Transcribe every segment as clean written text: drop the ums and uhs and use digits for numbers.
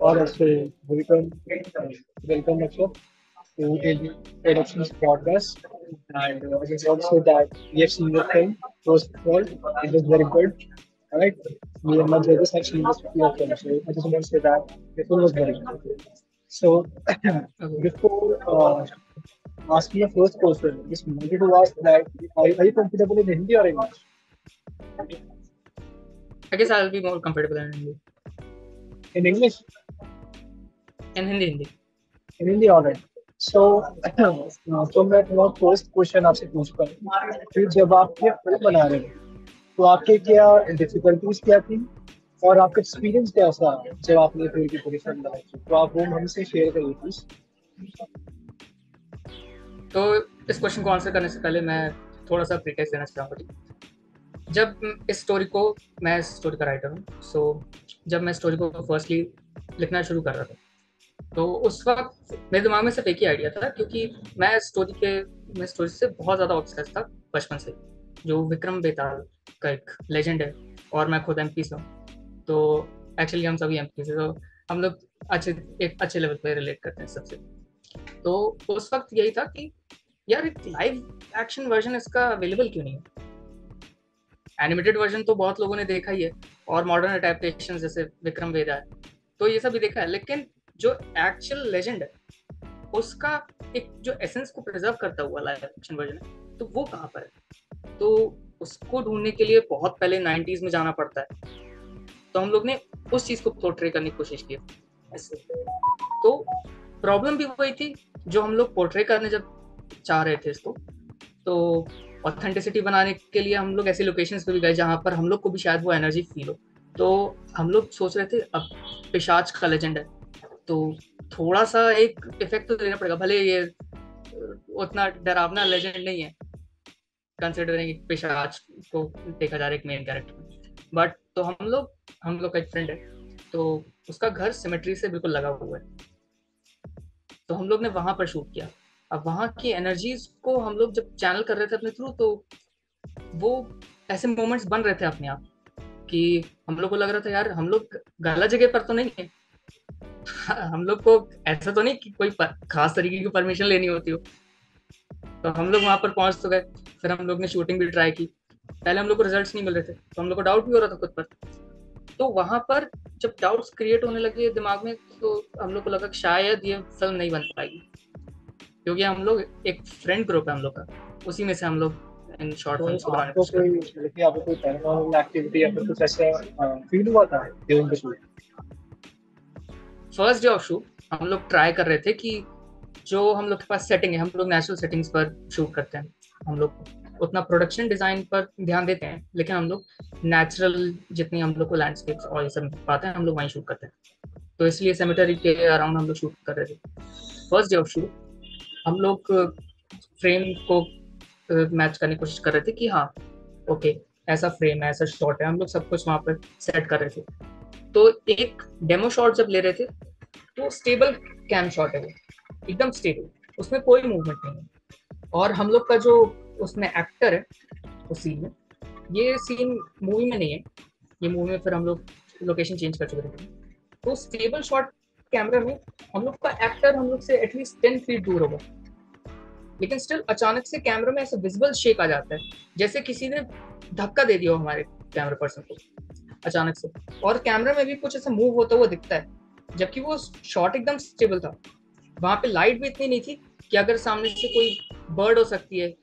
और अच्छे welcome welcome अक्षर to Productions podcast. And I just want to say that we have seen the film. First of all, it was very good. Alright, me and my brothers have seen this film, so I just want to say that the film was very good. So Okay. before asking the first question, just wanted to ask that are you comfortable in Hindi or English? I guess I'll be more comfortable in Hindi. In English? In Hindi. In Hindi, alright. So तो मैं तुम्हारा first question आपसे पूछता हूँ फिर जब आप ये फिल्म बना रहे हो तो आपके क्या डिफिकल्टीज क्या थी और आपका एक्सपीरियंस कैसा जब आपने फिल्म की पूरी फिल्म बनाई थी तो आप वो हमसे शेयर करिए प्लीज। तो इस क्वेश्चन को आंसर करने से पहले मैं थोड़ा सा प्रीटेक्स्ट देना चाहूँगा। जब इस स्टोरी को, मैं इस स्टोरी का राइटर हूँ, सो जब मैं स्टोरी को फर्स्टली लिखना शुरू कर रहा था तो उस वक्त मेरे दिमाग में सिर्फ एक ही आइडिया था, क्योंकि मैं स्टोरी से बहुत ज़्यादा ऑब्सेस्ड था बचपन से। जो विक्रम बेताल का एक लेजेंड है, और मैं खुद एमपी से हूँ, तो एक्चुअली हम सभी एमपी से, तो हम लोग एक अच्छे लेवल पे रिलेट करते हैं सबसे। तो उस वक्त यही था कि यार एक लाइव एक्शन वर्जन इसका अवेलेबल क्यों नहीं है। एनिमेटेड वर्जन तो बहुत लोगों ने देखा ही है, और मॉडर्न अडेप्टेशन जैसे विक्रम वेदा है, तो ये सब भी देखा है, लेकिन जो एक्चुअल लेजेंड है उसका एक जो एसेंस को प्रिजर्व करता हुआ लाइव एक्शन वर्जन है, तो वो कहाँ पर है। तो उसको ढूंढने के लिए बहुत पहले 90s में जाना पड़ता है, तो हम लोग ने उस चीज को पोर्ट्रे करने की कोशिश की ऐसे। तो प्रॉब्लम भी वही थी, जो हम लोग पोर्ट्रे करने जब चाह रहे थे इसको, तो ऑथेंटिसिटी बनाने के लिए हम लोग ऐसी लोकेशंस पे भी गए जहाँ पर हम लोग को भी शायद वो एनर्जी फील हो। तो हम लोग सोच रहे थे अब पिशाच का लेजेंड है, तो थोड़ा सा एक इफेक्ट तो देना पड़ेगा, भले ये उतना डरावना लेजेंड नहीं है कंसिडरिंग पिशाच को देखा जा रहा है एक मेन कैरेक्टर, बट तो हम लोग का एक फ्रेंड है, तो उसका घर सिमेट्री से बिल्कुल लगा हुआ है, तो हम लोग ने वहां पर शूट किया। अब वहां की एनर्जीज को हम लोग जब चैनल कर रहे थे अपने थ्रू, तो वो ऐसे मोमेंट्स बन रहे थे अपने आप कि हम लोग को लग रहा था यार हम लोग गलत जगह पर तो नहीं है। हम लोग को ऐसा तो नहीं कि कोई खास तरीके की परमिशन लेनी होती हो। तो हम लोग वहां पर पहुंच तो गए, फिर हम लोग ने शूटिंग भी ट्राई की। पहले हम लोग को रिजल्ट्स नहीं मिल रहे थे, तो हम लोग को डाउट भी हो रहा था खुद पर। तो वहां पर जब डाउट्स क्रिएट होने लगे दिमाग में, तो हम लोग को लगा कि शायद ये फिल्म नहीं बन पाएगी, क्योंकि हम लोग एक फ्रेंड ग्रुप है हम लोग का, उसी में से हम लोग इन शॉर्ट तो फिल्म्स को बनाने की आपको कोशिश कोई करते मतलब कि आपको कोई पैरानॉर्मल एक्टिविटी या फिर कुछ ऐसा फील हुआ था ड्यूरिंग द शूट? हैं। फर्स्ट डे ऑफ शूट हम लोग ट्राई कर रहे थे कि जो हम लोग के पास सेटिंग है, हम लोग नेचुरल सेटिंग्स पर शूट करते हैं। हम लोग उतना प्रोडक्शन डिजाइन पर ध्यान देते हैं, लेकिन हम लोग नेचुरल जितनी हम लोग को लैंडस्केप्स और ये सब पाते हैं हम लोग वहीं शूट करते हैं। तो इसलिए सेमेटरी के अराउंड हम लोग शूट कर रहे थे। फर्स्ट डे ऑफ शूट हम लोग फ्रेम को मैच करने की कोशिश कर रहे थे कि हाँ ओके, ऐसा फ्रेम है, ऐसा शॉट है, हम लोग सब कुछ वहां पर सेट कर रहे थे। तो एक डेमो शॉट जब ले रहे थे, तो स्टेबल कैम शॉट है वो, एकदम स्टेबल, उसमें कोई मूवमेंट नहीं है। और हम लोग का जो उसमें एक्टर है उस सीन में, ये सीन मूवी में नहीं है, ये मूवी में फिर हम लोग लोकेशन चेंज कर चुके थे। तो स्टेबल शॉट कैमरा में हम लोग का एक्टर हम लोग से एटलीस्ट 10 फीट दूर होगा, लेकिन स्टिल अचानक से कैमरा में ऐसा विजिबल शेक आ जाता है, जैसे किसी ने धक्का दे दिया हो हमारे कैमरा पर्सन को अचानक से। और कैमरा में भी कुछ ऐसा मूव होता हुआ दिखता है, जबकि वो शॉट एकदम स्टेबल था। वहां पे लाइट भी इतनी नहीं थी कि अगर सामने से कोई बर्ड हो सकती है,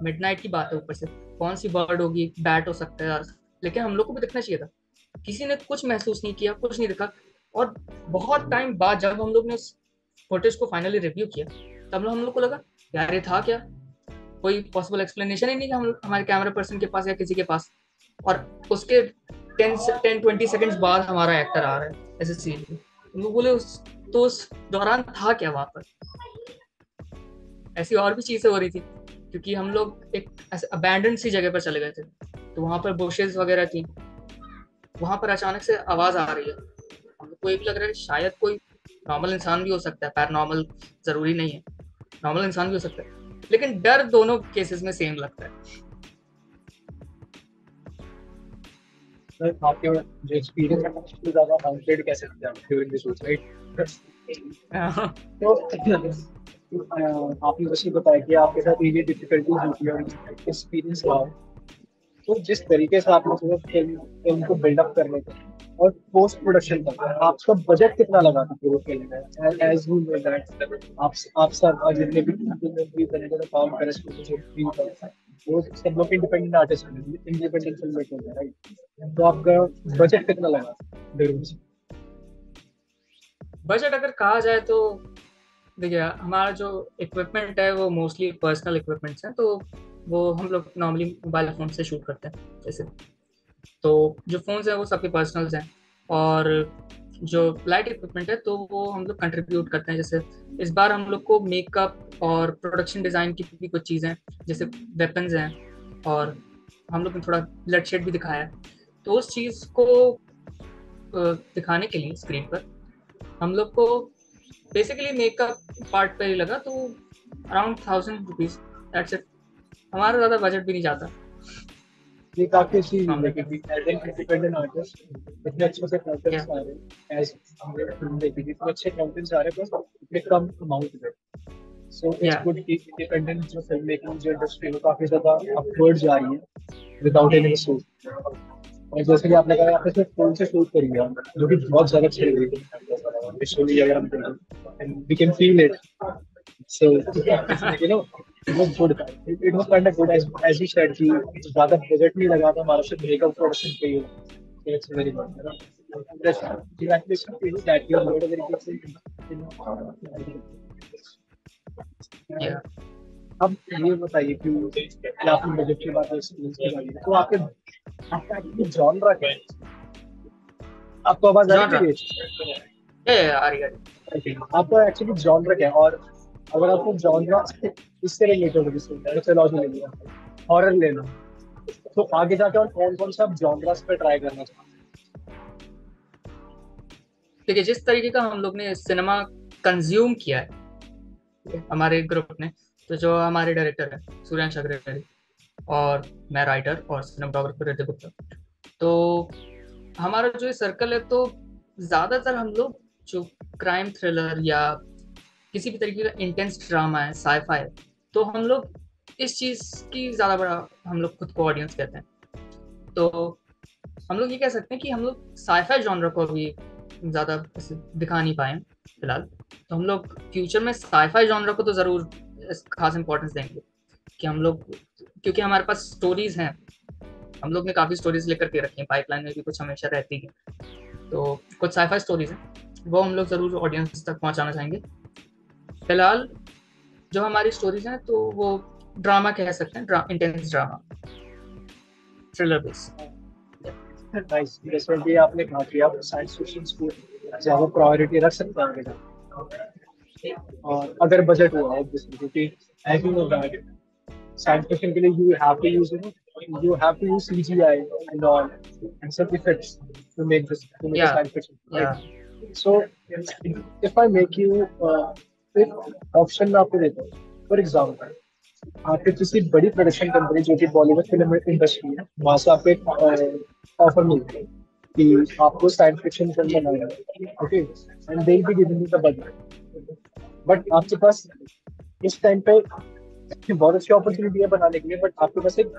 मिडनाइट की बात है, ऊपर से कौन सी बर्ड होगी, बैट हो सकता है यार, लेकिन हम लोग को भी दिखना चाहिए था। किसी ने कुछ महसूस नहीं किया, कुछ नहीं दिखा। और बहुत टाइम बाद जब हम लोग ने उस फुटेज को फाइनली रिव्यू किया, तब हम लोग को लगा यार ये था क्या, कोई पॉसिबल एक्सप्लेनेशन ही नहीं था हम हमारे कैमरा पर्सन के पास या किसी के पास। और उसके 10-20 सेकंड्स बाद हमारा एक्टर आ रहा है ऐसे सीन में। लोग बोले तो उस दौरान था क्या वहां पर। ऐसी और भी चीजें हो रही थी, क्योंकि हम लोग एक ऐसे अबैंडन सी जगह पर चले गए थे, तो वहां पर बुशेज वगैरह थी। वहां पर अचानक से आवाज आ रही है, हमको ये भी लग रहा है शायद कोई नॉर्मल इंसान भी हो सकता है, पैरानॉर्मल जरूरी नहीं है, नॉर्मल इंसान भी हो सकता है, लेकिन डर दोनों केसेस में सेम लगता है। आपके जो एक्सपीरियंस है उससे ज़्यादा हाउंटेड कैसे थे आप ड्यूरिंग दिस राइट? तो आपने जैसे बताया कि आपके साथ ये डिफिकल्टीज होती है और एक्सपीरियंस रहा है। तो जिस तरीके से आपने सुबह फिल्म फिल्म को बिल्डअप करने का और पोस्ट प्रोडक्शन तक आपका बजट कितना लगा था पूरे फिल्म में? एज यू नो दैट आप सब जितने भी भी बंदे ने काम करे जो भी करे, वो सब लोग इंडिपेंडेंट आर्टिस्ट हैं, इंडिपेंडेंट फिल्म मेकर हैं, राइट? तो आपका बजट कितना लगा था? बजट अगर कहा जाए तो देखिए, हमारा जो इक्विपमेंट है वो मोस्टली पर्सनल इक्विपमेंट्स हैं, तो वो हम लोग नॉर्मली मोबाइल फ़ोन से शूट करते हैं जैसे। तो जो फ़ोन्स हैं वो सबके पर्सनल्स हैं, और जो लाइट इक्विपमेंट है तो वो हम लोग कंट्रीब्यूट करते हैं। जैसे इस बार हम लोग को मेकअप और प्रोडक्शन डिज़ाइन की भी कुछ चीज़ें, जैसे वेपन्स हैं, और हम लोग ने थोड़ा ब्लड शेड भी दिखाया है। तो उस चीज़ को दिखाने के लिए स्क्रीन पर हम लोग को बेसिकली मेकअप पार्ट पे ही लगा, तो अराउंड 1000 रुपीज, दैट्स इट। हमारा ज़्यादा बजट भी नहीं जाता ये काफी अच्छी चीज है मामले में। क्योंकि एज एन इंडिपेंडेंट आर्टिस्ट इतने अच्छे से क्या? कंटेंट्स आ रहे हैं, एज हमने फिल्म देखी थी इतने अच्छे कंटेंट्स आ रहे हैं बस इतने कम अमाउंट में। सो इट्स या गुड कि इंडिपेंडेंट जो फिल्म मेकिंग जो इंडस्ट्री है काफी ज्यादा अपवर्ड जा रही है विदाउट एनी सोर्स। और जैसे कि आपने कहा आपने सिर्फ फोन से शूट करी है जो कि बहुत ज्यादा अच्छी लग रही है विजुअली अगर हम देखें and we can feel it. So, you know, it was good. It was kind of good as you said कि ज़्यादा बजट नहीं लगा था हमारा सिर्फ मेकअप प्रोडक्शन पे ही हुआ। So it's very good, you know. Congratulations to you that you have made a very good film. You know. या अब ये बताइए कि आपने बजट की बात एक्सपीरियंस की बात की, तो आपका एक्चुअली जॉनरा क्या है? आपको आवाज आ रही जॉनरा, है? आ रही है। आपका एक्चुअली जॉनर क्या है? और अगर आपको जॉनर इससे रिलेटेड जैसे मिथोलॉजी ले लिया, हॉरर लेना, तो आगे जाके और कौन कौन सा जॉनर्स पे ट्राई करना चाहिए? देखिए, जिस तरीके का हम लोग ने सिनेमा कंज्यूम किया है हमारे ग्रुप ने, तो जो हमारे डायरेक्टर है सूर्यांश अग्रवाल, और मैं राइटर और सिनेमाटोग्राफर रितिक गुप्ता, तो हमारा जो सर्कल है, तो ज़्यादातर हम लोग जो क्राइम थ्रिलर या किसी भी तरीके का इंटेंस ड्रामा है, साईफाई है, तो हम लोग इस चीज़ की ज़्यादा बड़ा हम लोग खुद को ऑडियंस कहते हैं। तो हम लोग ये कह सकते हैं कि हम लोग साईफाई जॉनर को अभी ज़्यादा दिखा नहीं पाए फिलहाल। तो हम लोग फ्यूचर में साईफाई जॉनर को तो ज़रूर खास इंपॉर्टेंस देंगे कि हम लोग, क्योंकि हमारे पास स्टोरीज हैं, हम लोग ने काफ़ी स्टोरीज लेकर के रखी हैं, पाइपलाइन में भी कुछ हमेशा रहती है। तो कुछ साईफाई स्टोरीज हैं वो हम लोग ज़रूर ऑडियंस तक पहुंचाना चाहेंगे। फिलहाल जो हमारी स्टोरीज हैं तो वो ड्रामा कह सकते हैं, intense drama, thriller base. Nice, जैसे भी आपने कहा कि आप साइंस फिक्शन को ज्यादा प्रायोरिटी रख सकते हैं आगे जाके, और अगर बजट हुआ ऑब्वियसली क्योंकि as you know that science fiction के लिए you have to use CGI and all and some effects to make a या science fiction, या right? So if I make you if option में आपको देता हूँ, फॉर एग्जाम्पल आपके किसी बड़ी प्रोडक्शन कंपनी जो कि बॉलीवुड फिल्म इंडस्ट्री है वहां से आपको एक ऑफर मिलती है कि आपको साइंस फिक्शन फिल्म बनाना है, okay, and they will be giving you the budget. But आपके पास इस टाइम पे बहुत अच्छी अपॉर्चुनिटी है बनाने के लिए, बट आपके पास एक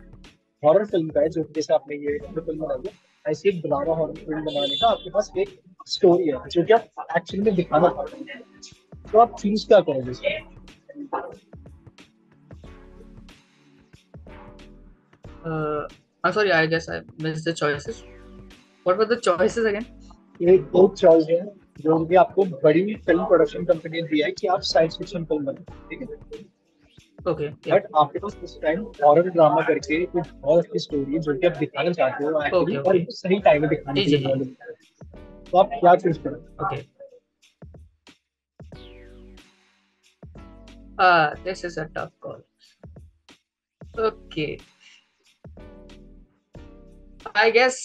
हॉरर फिल्म का है जो जैसे आपने ये जो फिल्म बनाई है ऐसी एक ड्रामा हॉरर फिल्म बनाने का आपके पास एक स्टोरी है जो कि आप एक्चुअली में दिखाना चाहते हैं, तो आप चूज क्या करोगे इसमें? I'm sorry, I guess I missed the choices. What were the choices again? एक चॉइस है जो कि आपको बड़ी फिल्म प्रोडक्शन कंपनी ने दिया है कि आप साइंस फिक्शन फिल्म बनाए, ठीक है, Okay, yeah. बट आपके पास उस टाइम हॉरर ड्रामा करके एक बहुत अच्छी स्टोरी है जो कि आप दिखाना चाहते हो एक्चुअली, Okay, और okay. एकदम सही टाइम में दिखाने जी के जी लिए जी। बॉलीवुड, तो आप क्या चूज करोगे? Okay. This is a tough call. Okay. I guess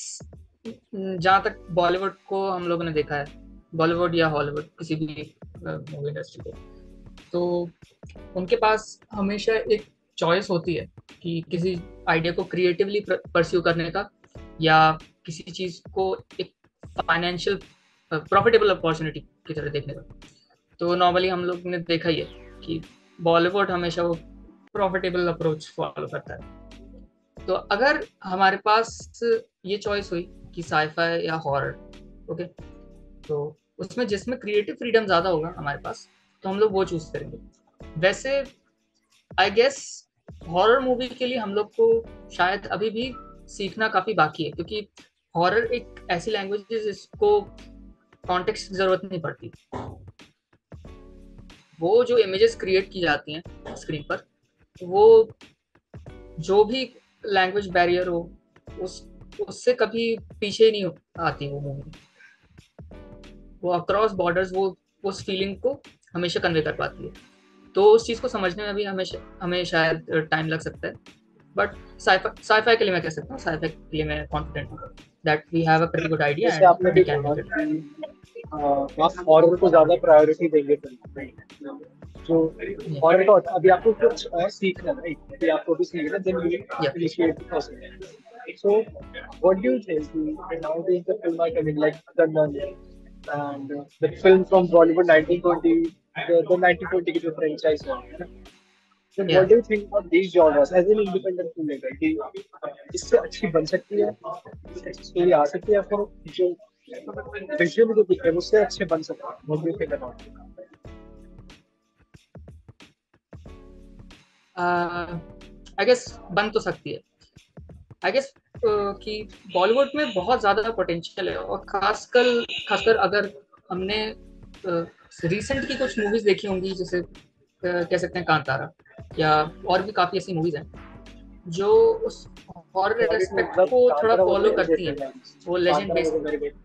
जहाँ तक बॉलीवुड को हम लोगों ने देखा है, बॉलीवुड या हॉलीवुड किसी भी मूवी इंडस्ट्री को, तो उनके पास हमेशा एक चॉइस होती है कि किसी आइडिया को क्रिएटिवली परस्यू करने का, या किसी चीज को एक फाइनेंशियल प्रॉफिटेबल अपॉर्चुनिटी की तरह देखने का, तो नॉर्मली हम लोग ने देखा ही है कि बॉलीवुड हमेशा वो प्रॉफिटेबल अप्रोच फॉलो करता है। तो अगर हमारे पास ये चॉइस हुई कि साईफाई या हॉरर, ओके, तो उसमें जिसमें क्रिएटिव फ्रीडम ज़्यादा होगा हमारे पास, तो हम लोग वो चूज करेंगे। वैसे आई गेस हॉरर मूवी के लिए हम लोग को शायद अभी भी सीखना काफ़ी बाकी है, क्योंकि हॉरर एक ऐसी लैंग्वेज है जिसको कॉन्टेक्स्ट की ज़रूरत नहीं पड़ती। वो जो इमेजेस क्रिएट की जाती हैं स्क्रीन पर, वो जो भी लैंग्वेज बैरियर हो उससे कभी पीछे नहीं आती वो मूवी। वो अक्रॉस बॉर्डर्स वो उस फीलिंग को हमेशा कन्वे कर पाती है। तो उस चीज़ को समझने में भी हमें शायद टाइम लग सकता है, बट साईफाई के लिए मैं कह सकता हूँ, साईफाई के लिए मैं कॉन्फिडेंट हूँ that we have a pretty good idea जैसे एंड आपने वी भी कैन बोला मेक इट। कि आप हॉरर को ज्यादा प्रायोरिटी देंगे फिल्म में। जो हॉरर का होता है, अभी आपको कुछ और सीखना है, राइट? अभी आपको भी सीखना है, then you Yeah. Initiate the process. So, what do you think? Nowadays, the film are coming like The Nun and the film from Bollywood 1920, the 1920 की जो franchise है। So, Yeah. what do you think about these genres as an independent filmmaker? कि इससे अच्छी बन सकती है, इससे अच्छी स्टोरी आ सकती है, या फिर जो विजुअल जो दिख रहा है उससे अच्छे बन सकते हैं? What do you think about it? I guess बन तो सकती है। आई गेस कि बॉलीवुड में बहुत ज़्यादा पोटेंशियल है, और खासकर अगर हमने रिसेंट की कुछ मूवीज देखी होंगी, जैसे कह सकते हैं कांतारा, या और भी काफ़ी ऐसी मूवीज हैं जो उस horror Sorry to aspect interrupt. को थोड़ा Kantara was फॉलो very करती good. हैं। वो legend Kantara was a based. very good.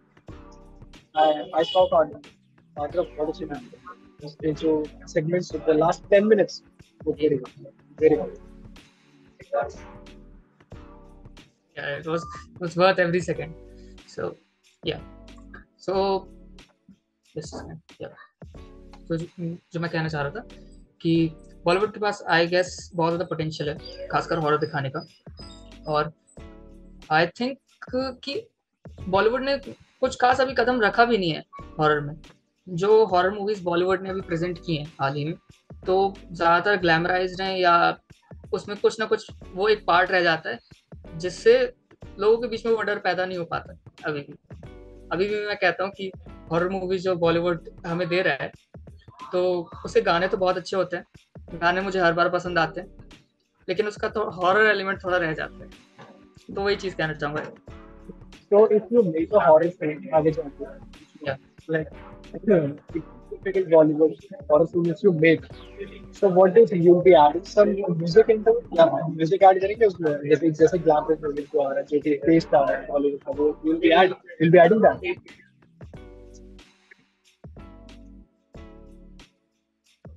I saw Kantara बहुत अच्छी movie है। उसके जो segments, the last 10 minutes, वो very good, very good. Yeah, it was worth every second. So yeah. So yes, yeah. तो जो मैं कहना चाह रहा था कि बॉलीवुड के पास आई गेस बहुत ज़्यादा पोटेंशियल है, खासकर हॉरर दिखाने का। और आई थिंक कि बॉलीवुड ने कुछ खास अभी कदम रखा भी नहीं है हॉरर में। जो हॉरर मूवीज बॉलीवुड ने अभी प्रेजेंट की हैं हाल ही में, तो ज़्यादातर ग्लैमराइज्ड हैं, या उसमें कुछ ना कुछ वो एक पार्ट रह जाता है जिससे लोगों के बीच में वो डर पैदा नहीं हो पाता। अभी भी मैं कहता हूँ कि हॉरर मूवीज जो बॉलीवुड हमें दे रहा है, तो उसके गाने तो बहुत अच्छे होते हैं, गाने मुझे हर बार पसंद आते हैं, लेकिन उसका तो हॉरर एलिमेंट थोड़ा रह जाता है। तो वही चीज़ कहना चाहूँगा। So if you make a horror film, आगे जाके, Yeah. like typical Bollywood horror film if you make, so what do you think? You'll be adding some music into it? या music add करेंगे उसमें, जैसे glam पे music जो आ रहा है, जो कि taste आ रहा है Bollywood का, वो you'll be adding that.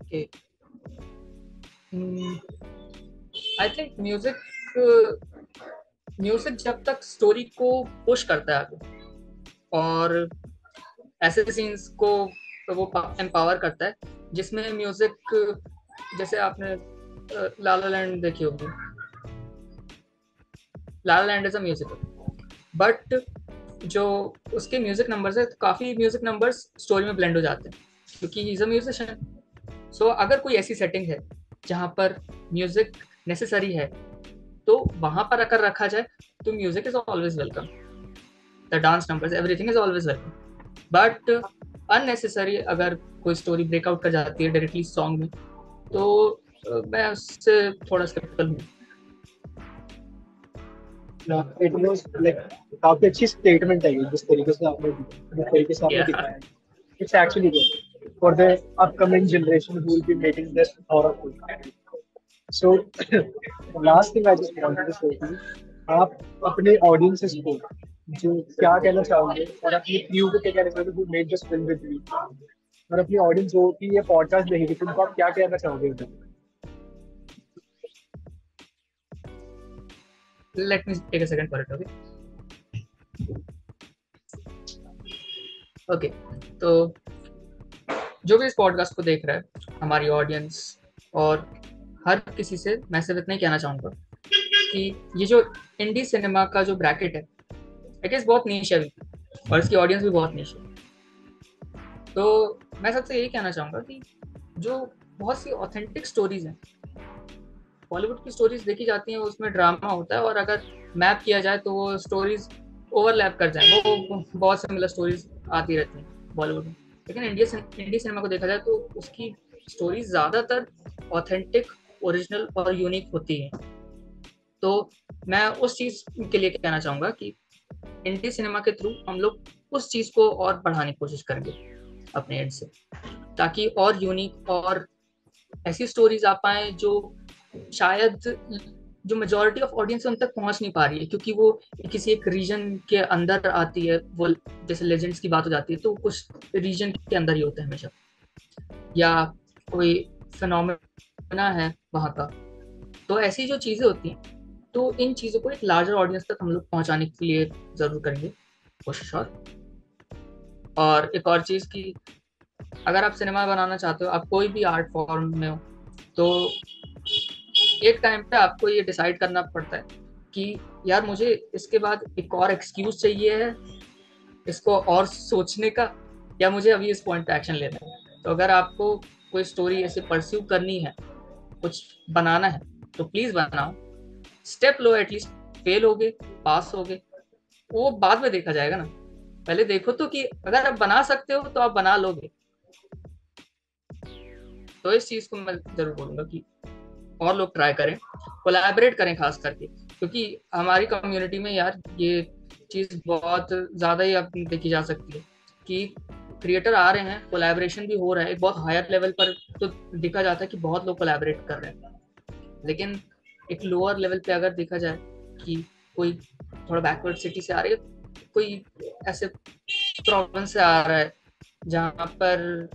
Okay. I think music जब तक स्टोरी को पुश करता है आगे, और ऐसे सीन्स को वो एम्पावर करता है जिसमें म्यूजिक, जैसे आपने ला ला लैंड देखी होगी। La La Land is a musical, but जो उसके म्यूजिक नंबर्स है, तो काफ़ी म्यूजिक नंबर्स स्टोरी में ब्लेंड हो जाते हैं, क्योंकि ही इज अ म्यूजिशियन। सो अगर कोई ऐसी सेटिंग है जहाँ पर म्यूजिक नेसेसरी है, तो वहां पर अगर रखा जाए तो music is always welcome. The dance numbers, everything is always welcome. But unnecessary अगर कोई स्टोरी ब्रेकआउट कर जाती है डायरेक्टली सॉन्ग में, तो मैं उससे थोड़ा स्केप्टिकल हूँ। It was like काफी अच्छी statement है ये, जिस तरीके से आपने दिखाया। It's actually good for the upcoming generation who will be making this horror film. So, the last thing I just wanted to say is, आप अपने audiences को जो क्या कहना चाहोगे, और अपनी crew को क्या कहना चाहोगे who made this film with you, और अपनी audience जो कि ये podcast देखेगी, तुमको आप क्या कहना चाहोगे उन्हें? Let me take a second for it. Okay. तो जो भी इस पॉडकास्ट को देख रहा है, हमारी ऑडियंस और हर किसी से मैं सिर्फ इतना ही कहना चाहूँगा कि ये जो इंडी सिनेमा का जो ब्रैकेट है, आई गेस बहुत नीश है अभी और इसकी ऑडियंस भी बहुत नीश है। तो मैं सबसे यही कहना चाहूँगा कि जो बहुत सी ऑथेंटिक स्टोरीज हैं, बॉलीवुड की स्टोरीज देखी जाती हैं, उसमें ड्रामा होता है और अगर मैप किया जाए तो वो स्टोरीज ओवरलैप कर जाए, वो बहुत सिमिलर स्टोरीज आती रहती हैं बॉलीवुड में। लेकिन इंडिया सिनेमा को देखा जाए तो उसकी स्टोरीज ज़्यादातर ऑथेंटिक, ओरिजिनल और यूनिक होती है। तो मैं उस चीज़ के लिए कहना चाहूँगा कि इंडी सिनेमा के थ्रू हम लोग उस चीज़ को और बढ़ाने की कोशिश करेंगे अपने एंड से, ताकि और यूनिक और ऐसी स्टोरीज आ पाए जो शायद जो मेजोरिटी ऑफ ऑडियंस उन तक पहुंच नहीं पा रही है, क्योंकि वो किसी एक रीजन के अंदर आती है। वो जैसे लेजेंड्स की बात हो जाती है तो कुछ रीजन के अंदर ही होता है हमेशा, या कोई फिनोमेना है वहाँ का। तो ऐसी जो चीज़ें होती हैं, तो इन चीज़ों को एक लार्जर ऑडियंस तक हम लोग पहुँचाने के लिए ज़रूर करेंगे कोशिश। और एक और चीज़ कि अगर आप सिनेमा बनाना चाहते हो, आप कोई भी आर्ट फॉर्म में हो, तो एक टाइम पे आपको ये डिसाइड करना पड़ता है कि यार मुझे इसके बाद एक और एक्सक्यूज चाहिए है इसको और सोचने का, या मुझे अभी इस पॉइंट पे एक्शन लेना है। तो अगर आपको कोई स्टोरी ऐसे परस्यू करनी है, कुछ बनाना है, तो प्लीज बनाओ, स्टेप लो, एटलीस्ट फेल होगे पास होगे वो बाद में देखा जाएगा ना। पहले देखो तो कि अगर आप बना सकते हो तो आप बना लोगे। तो इस चीज को मैं जरूर बोलूंगा कि और लोग ट्राई करें, कोलैबोरेट करें खास करके, क्योंकि हमारी कम्युनिटी में यार ये चीज बहुत ज्यादा ही अब देखी जा सकती है कि क्रिएटर आ रहे हैं, कोलैबोरेशन भी हो रहा है एक बहुत हायर लेवल पर। तो देखा जाता है कि बहुत लोग कोलैबोरेट कर रहे हैं, लेकिन एक लोअर लेवल पे अगर देखा जाए कि कोई थोड़ा बैकवर्ड सिटी से आ रही है, कोई ऐसे प्रोविंस से आ रहा है जहाँ पर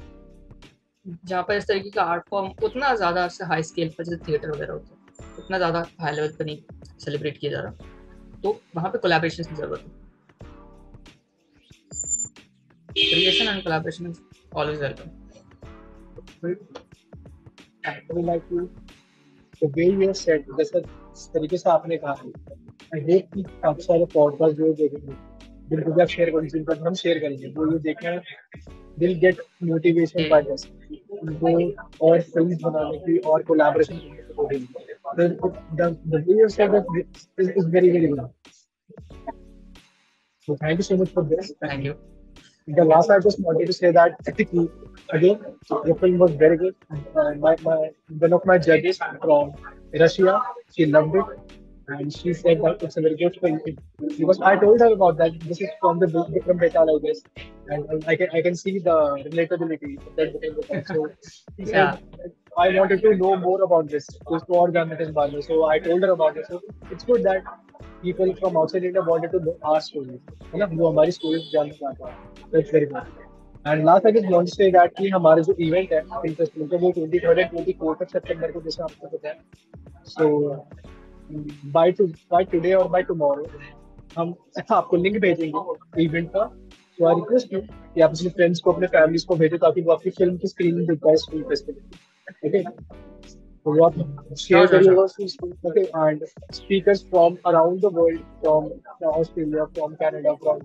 इस तरीके का आर्ट फॉर्म उतना ज़्यादा हाई स्केल पर जैसे थिएटर वगैरह होता है उतना ज़्यादा हाई लेवल पर नहीं सेलिब्रेट किया जा रहा, तो वहाँ पे कोलैबोरेशन की ज़रूरत है। Creation and collaboration is always welcome. like you, the way you have said, जैसे इस तरीके से आपने कहा, आई होप कि काफी सारे पॉडकास्ट जो देखेंगे, जिनको भी आप शेयर करेंगे, जिनको हम शेयर करेंगे, वो ये देखना दिल गेट मोटिवेशन बाय दिस, उनको और फिल्म्स बनाने की और कोलैबोरेशन करने की कोशिश। The way you said that is very very good. So thank you so much for this. Thank you. The last I just wanted to say that again, the film was very good. One of my judges from Russia, she loved it, and she said that it's a very good film. Because I told her about that. This is from the Vikram Betal, I guess, and I can see the relatability that between the film. So she Yeah. said I wanted to know more about this. So I told her about it. So it's good that people from outside India wanted to know our stories. है ना, वो हमारी stories जानना चाहते हैं. That's very good. And last I just want to say that कि हमारा जो event है इंटरेस्टिंग का, वो 23rd and 24th सितंबर को जैसे आपको पता है. So by today or by tomorrow हम आपको लिंक भेजेंगे इवेंट का. तो आई रिक्वेस्ट यू कि आप अपने फ्रेंड्स को, अपने फैमिलीज को भेजें, ताकि वो आपकी फिल्म की स्क्रीनिंग देख पाए इस film festival. Okay, so what share Sure, sure. okay, and speakers from around the world, from Australia, from Canada, from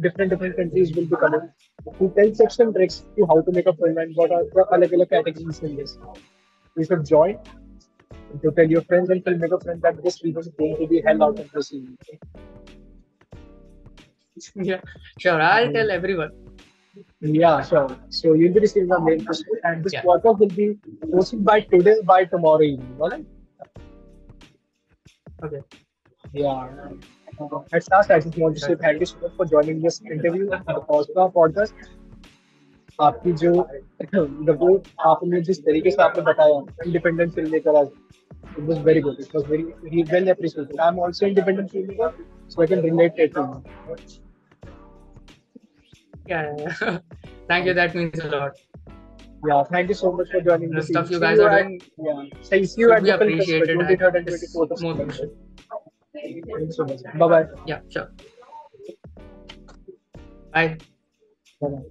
different countries will be coming to tell tips and tricks to how to make a film and what are the other categories in this. You should join to tell your friends and filmmaker friends that this video is going to be hell out of this evening. Yeah, sure. I'll tell everyone. Yeah, sure. So you'll be receiving a mail this week, and this Yeah. podcast will be posted by today, by tomorrow evening. All right? Okay. Yeah. At last, I just want to say thank you so much for joining this interview and the podcast. आपकी जो वो आपने जिस तरीके से आपने बताया independent film maker आज, it was very good. It was very well appreciated. I'm also independent filmmaker, so I can relate it to you. Yeah. Thank you. That means a lot. Yeah, thank you so much for joining The this stuff evening. you guys are doing Yeah, see you should at be the film festival, appreciated. 23rd and It's 24th of more September. appreciated. Thank you so much. Bye bye. Yeah, sure. Bye. Bye bye.